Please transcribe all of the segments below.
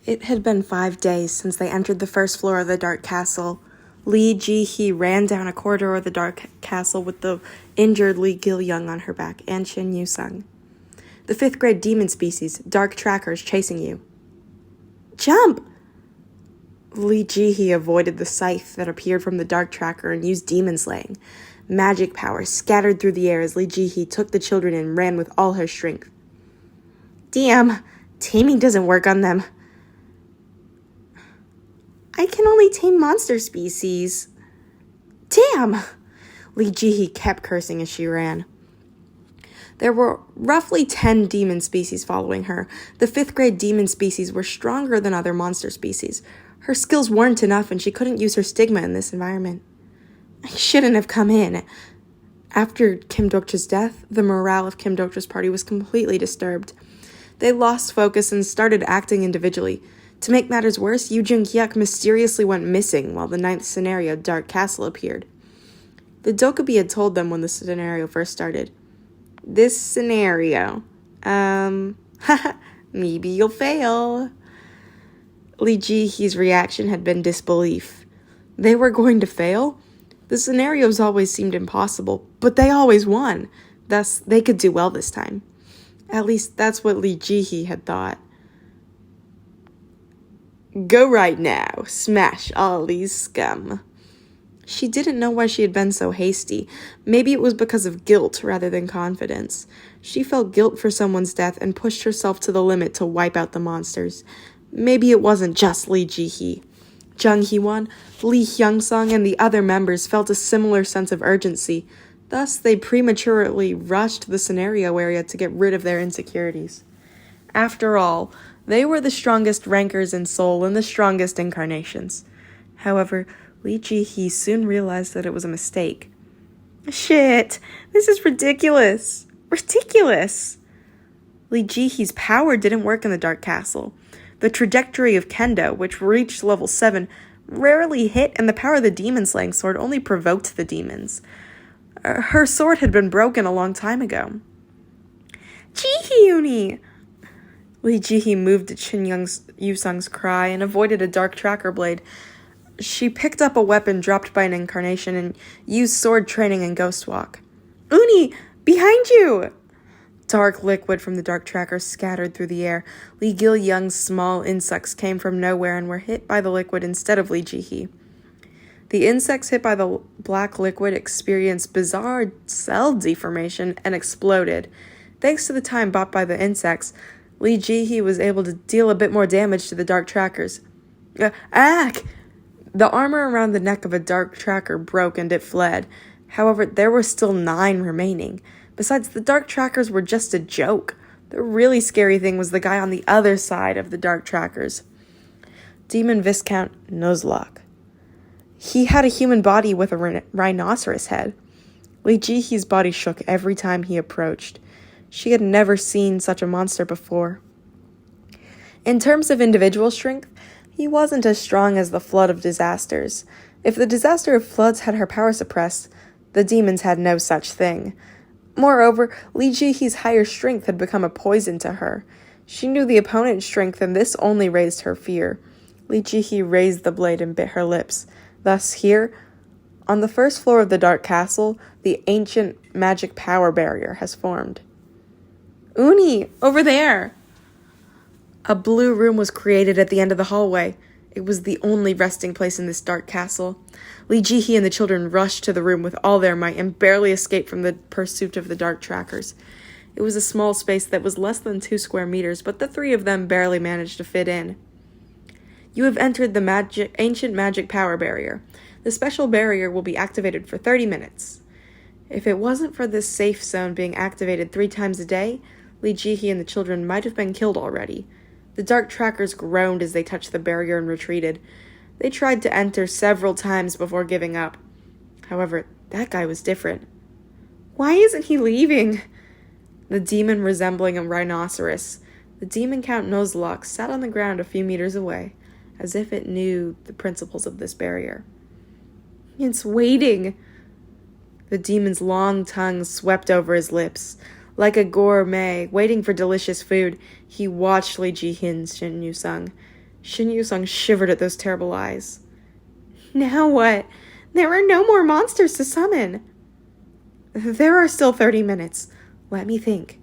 It had been 5 days since they entered the first floor of the Dark Castle. Lee Jihye ran down a corridor of the Dark Castle with the injured Lee Gil-young on her back and Shin Yu-sung. The 5th grade demon species, dark trackers, chasing you. Jump! Lee Jihye avoided the scythe that appeared from the dark tracker and used demon slaying. Magic power scattered through the air as Lee Jihye took the children and ran with all her strength. Damn, taming doesn't work on them. I can only tame monster species. Damn! Lee Jihye kept cursing as she ran. There were roughly 10 demon species following her. The 5th grade demon species were stronger than other monster species. Her skills weren't enough and she couldn't use her stigma in this environment. I shouldn't have come in. After Kim Dokja's death, the morale of Kim Dokja's party was completely disturbed. They lost focus and started acting individually. To make matters worse, Yoo Jung-hyuk mysteriously went missing while the 9th scenario, Dark Castle, appeared. The Dokubi had told them when the scenario first started. This scenario, maybe you'll fail. Lee Jihye's reaction had been disbelief. They were going to fail? The scenarios always seemed impossible, but they always won. Thus, they could do well this time. At least that's what Lee Jihye had thought. Go right now, smash all these scum. She didn't know why she had been so hasty. Maybe it was because of guilt rather than confidence. She felt guilt for someone's death and pushed herself to the limit to wipe out the monsters. Maybe it wasn't just Lee Jihye. Jung Hee-won, Lee Hyung-sung, and the other members felt a similar sense of urgency. Thus, they prematurely rushed the scenario area to get rid of their insecurities. After all, they were the strongest rankers in Seoul and the strongest incarnations. However, Lee Jihye soon realized that it was a mistake. Shit, this is ridiculous. Ridiculous! Lee Jihye's power didn't work in the Dark Castle. The trajectory of Kendo, which reached level 7, rarely hit, and the power of the demon-slaying sword only provoked the demons. Her sword had been broken a long time ago. Jihye-uni! Lee Jihye moved at Shin Yu-sung's cry and avoided a dark tracker blade. She picked up a weapon dropped by an incarnation and used sword training and ghost walk. Uni! Behind you! Dark liquid from the dark tracker scattered through the air. Lee Gil-young's small insects came from nowhere and were hit by the liquid instead of Lee Jihye. The insects hit by the black liquid experienced bizarre cell deformation and exploded. Thanks to the time bought by the insects, Lee Jihye was able to deal a bit more damage to the dark trackers. Ack! The armor around the neck of a dark tracker broke and it fled. However, there were still 9 remaining. Besides, the dark trackers were just a joke. The really scary thing was the guy on the other side of the dark trackers. Demon Viscount Nuzlocke. He had a human body with a rhinoceros head. Lee Jihye's body shook every time he approached. She had never seen such a monster before. In terms of individual strength, he wasn't as strong as the Flood of Disasters. If the Disaster of Floods had her power suppressed, the demons had no such thing. Moreover, Lee Jihye's higher strength had become a poison to her. She knew the opponent's strength, and this only raised her fear. Lee Jihye raised the blade and bit her lips. Thus here, on the first floor of the Dark Castle, the ancient magic power barrier has formed. Uni, over there! A blue room was created at the end of the hallway. It was the only resting place in this dark castle. Lee Jihye and the children rushed to the room with all their might and barely escaped from the pursuit of the dark trackers. It was a small space that was less than 2 square meters, but the 3 of them barely managed to fit in. You have entered the ancient magic power barrier. The special barrier will be activated for 30 minutes. If it wasn't for this safe zone being activated 3 times a day, Lee Jihye and the children might have been killed already. The dark trackers groaned as they touched the barrier and retreated. They tried to enter several times before giving up. However, that guy was different. Why isn't he leaving? The demon resembling a rhinoceros, the demon Count Nuzlocke, sat on the ground a few meters away, as if it knew the principles of this barrier. It's waiting. The demon's long tongue swept over his lips. Like a gourmet waiting for delicious food, he watched Lee Jihye and Shin Yu-sung. Shin Yusung shivered at those terrible eyes. Now what? There are no more monsters to summon. There are still 30 minutes. Let me think.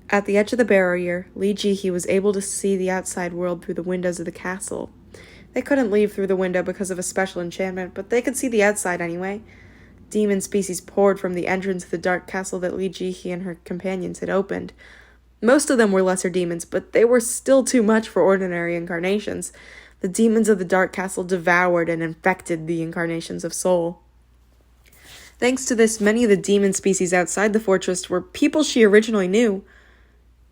At the edge of the barrier, Lee Jihye was able to see the outside world through the windows of the castle. They couldn't leave through the window because of a special enchantment, but they could see the outside anyway. Demon species poured from the entrance of the dark castle that Lee Jihye and her companions had opened. Most of them were lesser demons, but they were still too much for ordinary incarnations. The demons of the dark castle devoured and infected the incarnations of Soul. Thanks to this, many of the demon species outside the fortress were people she originally knew.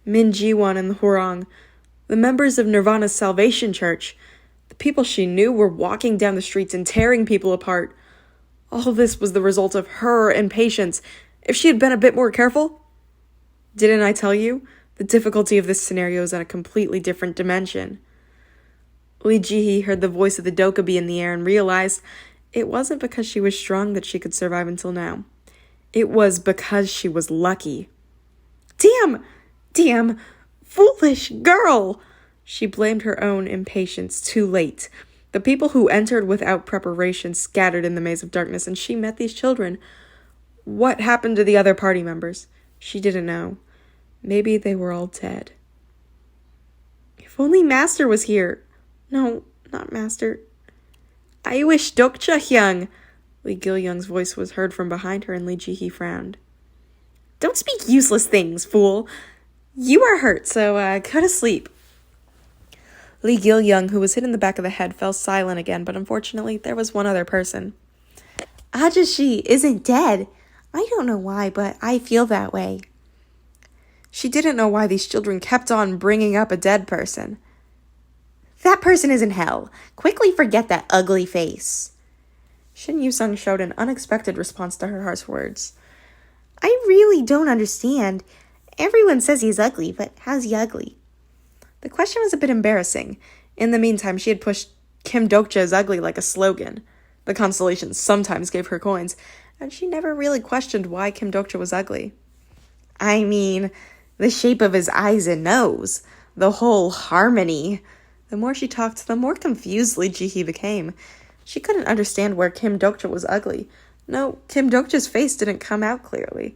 Min Jiwon and the Hwarang, the members of Nirvana's Salvation Church. The people she knew were walking down the streets and tearing people apart. All this was the result of her impatience. If she had been a bit more careful... Didn't I tell you? The difficulty of this scenario is in a completely different dimension. Lee Jihye heard the voice of the Dokkaebi in the air and realized it wasn't because she was strong that she could survive until now. It was because she was lucky. Damn, foolish girl! She blamed her own impatience too late. The people who entered without preparation scattered in the maze of darkness, and she met these children. What happened to the other party members? She didn't know. Maybe they were all dead. If only Master was here. No, not Master. I wish Dokja Hyung. Lee Gil-young's voice was heard from behind her, and Lee Jihye frowned. Don't speak useless things, fool. You are hurt, so go to sleep. Lee Gil-young, who was hit in the back of the head, fell silent again, but unfortunately, there was one other person. Ajashi isn't dead. I don't know why, but I feel that way. She didn't know why these children kept on bringing up a dead person. That person is in hell. Quickly forget that ugly face. Shin Yusung showed an unexpected response to her harsh words. I really don't understand. Everyone says he's ugly, but how's he ugly? The question was a bit embarrassing. In the meantime, she had pushed Kim Dokja is ugly like a slogan. The constellations sometimes gave her coins, and she never really questioned why Kim Dokja was ugly. I mean, the shape of his eyes and nose, the whole harmony. The more she talked, the more confused Lee Jihye became. She couldn't understand where Kim Dokja was ugly. No, Kim Dokja's face didn't come out clearly.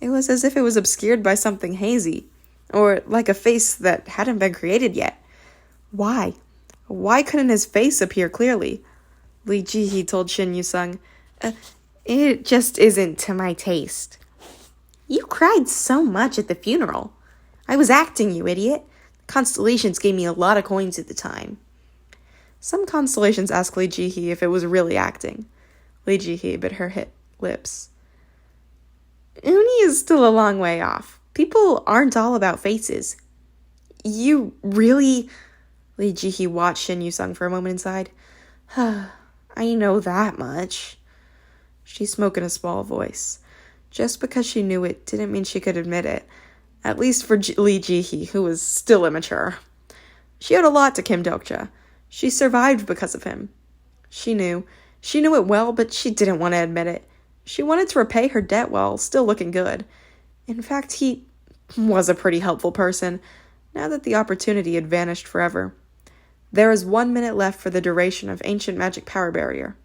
It was as if it was obscured by something hazy, or like a face that hadn't been created yet. Why? Why couldn't his face appear clearly? Lee Jihye told Shin Yusung, it just isn't to my taste. You cried so much at the funeral. I was acting, you idiot. Constellations gave me a lot of coins at the time. Some constellations asked Lee Jihye if it was really acting. Lee Jihye bit her lips. Uni is still a long way off. People aren't all about faces. You really... Lee Jihye watched Shin Yusung for a moment and sighed. I know that much. She spoke in a small voice. Just because she knew it didn't mean she could admit it. At least for Lee Jihye, who was still immature. She owed a lot to Kim Dokja. She survived because of him. She knew. She knew it well, but she didn't want to admit it. She wanted to repay her debt while still looking good. In fact, he was a pretty helpful person, now that the opportunity had vanished forever. There is 1 minute left for the duration of ancient magic power barrier.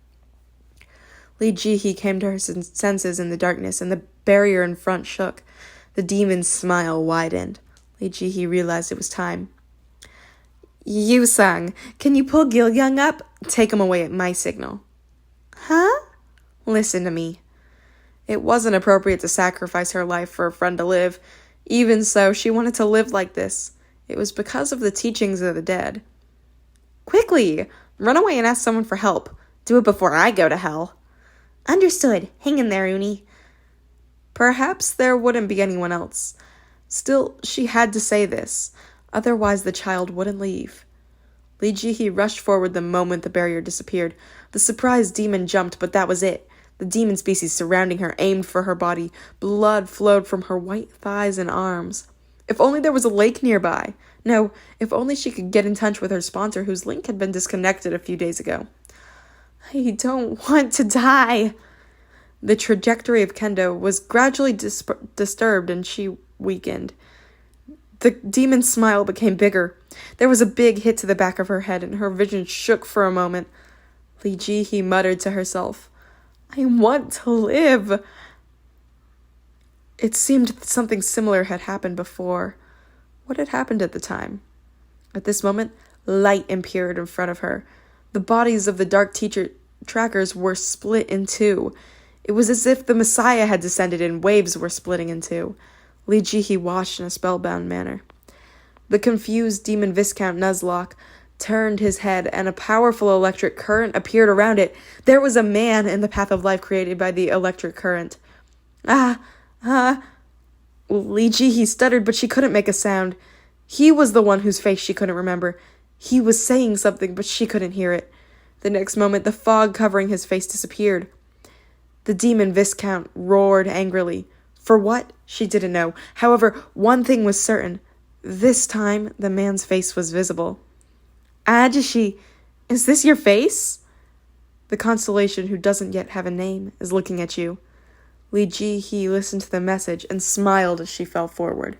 Lee Jihye came to her senses in the darkness, and the barrier in front shook. The demon's smile widened. Lee Jihye realized it was time. Yusung, can you pull Gil-young up? Take him away at my signal. Huh? Listen to me. It wasn't appropriate to sacrifice her life for a friend to live. Even so, she wanted to live like this. It was because of the teachings of the dead. Quickly! Run away and ask someone for help. Do it before I go to hell. Understood. Hang in there, Uni. Perhaps there wouldn't be anyone else. Still, she had to say this. Otherwise, the child wouldn't leave. Lee Jihye rushed forward the moment the barrier disappeared. The surprised demon jumped, but that was it. The demon species surrounding her aimed for her body. Blood flowed from her white thighs and arms. If only there was a lake nearby. No, if only she could get in touch with her sponsor whose link had been disconnected a few days ago. I don't want to die. The trajectory of Kendo was gradually disturbed and she weakened. The demon's smile became bigger. There was a big hit to the back of her head, and her vision shook for a moment. Lee Jihye muttered to herself, "I want to live." It seemed that something similar had happened before. What had happened at the time? At this moment, light appeared in front of her. The bodies of the dark teacher trackers were split in two. It was as if the Messiah had descended and waves were splitting in two. Lee Jihye watched in a spellbound manner. The confused demon Viscount Nuzlocke turned his head, and a powerful electric current appeared around it. There was a man in the path of life created by the electric current. Lee Jihye stuttered, but she couldn't make a sound. He was the one whose face she couldn't remember. He was saying something, but she couldn't hear it. The next moment, the fog covering his face disappeared. The demon Viscount roared angrily. For what? She didn't know. However, one thing was certain. This time, the man's face was visible. Ajishi, is this your face? The constellation who doesn't yet have a name is looking at you. Lee Jihye listened to the message and smiled as she fell forward.